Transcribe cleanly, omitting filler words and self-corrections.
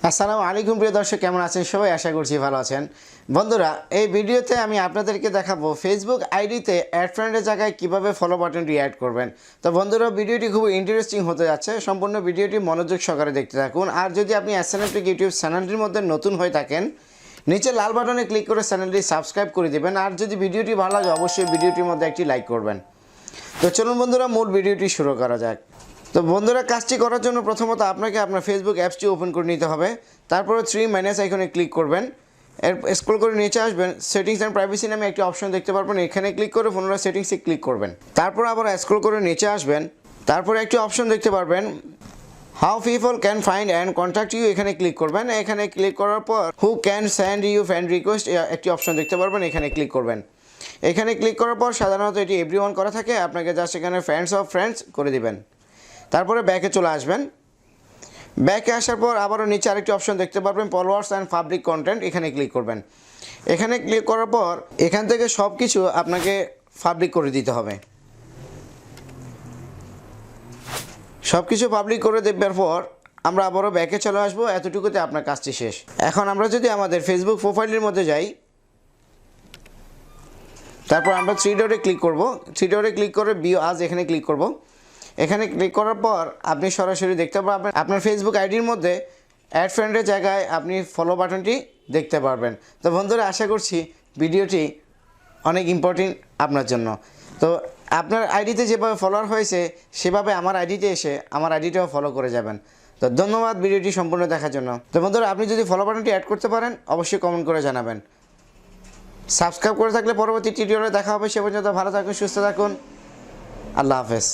আসসালামু আলাইকুম প্রিয় দর্শক, কেমন আছেন সবাই? আশা করছি ভালো আছেন। বন্ধুরা, এই ভিডিওতে আমি আপনাদেরকে দেখাবো ফেসবুক আইডিতে অ্যাড ফ্রেন্ডের জায়গায় কিভাবে ফলো বাটনটি অ্যাড করবেন। তো বন্ধুরা, ভিডিওটি খুব ইন্টারেস্টিং হতে যাচ্ছে, সম্পূর্ণ ভিডিওটি মনোযোগ সহকারে দেখতে থাকুন। আর যদি আপনি এসএনএফটিক ইউটিউব চ্যানেলটির মধ্যে নতুন হয়ে থাকেন, নিচে লাল বাটনে ক্লিক করে চ্যানেলটি সাবস্ক্রাইব করে দেবেন। আর যদি ভিডিওটি ভালো লাগে অবশ্যই ভিডিওটির মধ্যে একটি লাইক করবেন। তো চলুন বন্ধুরা, মূল ভিডিওটি শুরু করা যাক। তো বন্ধুরা, কাজটি করার জন্য প্রথমত আপনাকে আপনার ফেসবুক অ্যাপসটি ওপেন করে নিতে হবে। তারপরে 3 মাইনাস আইকনে ক্লিক করবেন। এর স্ক্রল করে নিচে আসবেন, সেটিংস অ্যান্ড প্রাইভেসি নামে একটি অপশন দেখতে পারবেন। এখানে ক্লিক করে পুনরায় সেটিংসে ক্লিক করবেন। তারপর আবার স্ক্রল করে নিচে আসবেন। তারপরে একটি অপশন দেখতে পারবেন, how people can find and contact you. এখানে ক্লিক করবেন। এখানে ক্লিক করার পর who can send you friend request একটি অপশন দেখতে পারবেন। এখানে ক্লিক করবেন। এখানে ক্লিক করার পর সাধারণত এটি এভরিওয়ান করা থাকে, আপনাকে জাস্ট এখানে ফ্রেন্ডস অফ ফ্রেন্ডস করে দিবেন। তারপরে ব্যাকে চলে আসবেন। ব্যাকে আসার পর আবারও নিচে আরেকটি অপশন দেখতে পারবেন, ফলোয়ার্স অ্যান্ড পাবলিক কন্টেন্ট। এখানে ক্লিক করবেন। এখানে ক্লিক করার পর এখান থেকে সব কিছু আপনাকে পাবলিক করে দিতে হবে। সব কিছু পাবলিক করে দেওয়ার পর আমরা আবারও ব্যাকে চলে আসবো। এতটুকুতে আপনার কাজটি শেষ। এখন আমরা যদি আমাদের ফেসবুক প্রোফাইলের মধ্যে যাই, তারপর আমরা 3 ডটে ক্লিক করব। 3 ডটে ক্লিক করে ভিউ আজ এখানে ক্লিক করব। এখানে ক্লিক করার পর আপনি সরাসরি দেখতে পারবেন আপনার ফেসবুক আইডির মধ্যে অ্যাড ফ্রেন্ডের জায়গায় আপনি ফলো বাটনটি দেখতে পারবেন। তো বন্ধুরা, আশা করছি ভিডিওটি অনেক ইম্পর্টেন্ট আপনার জন্য। তো আপনার আইডিতে যেভাবে ফলোয়ার হয়েছে সেভাবে আমার আইডিতে এসে আমার আইডিটাও ফলো করে যাবেন। তো ধন্যবাদ ভিডিওটি সম্পূর্ণ দেখার জন্য। তো বন্ধুরা, আপনি যদি ফলো বাটনটি অ্যাড করতে পারেন অবশ্যই কমেন্ট করে জানাবেন। সাবস্ক্রাইব করে থাকলে পরবর্তী টিউটোরিয়ালে দেখা হবে। সে পর্যন্ত ভালো থাকুন, সুস্থ থাকুন। আল্লাহ হাফেজ।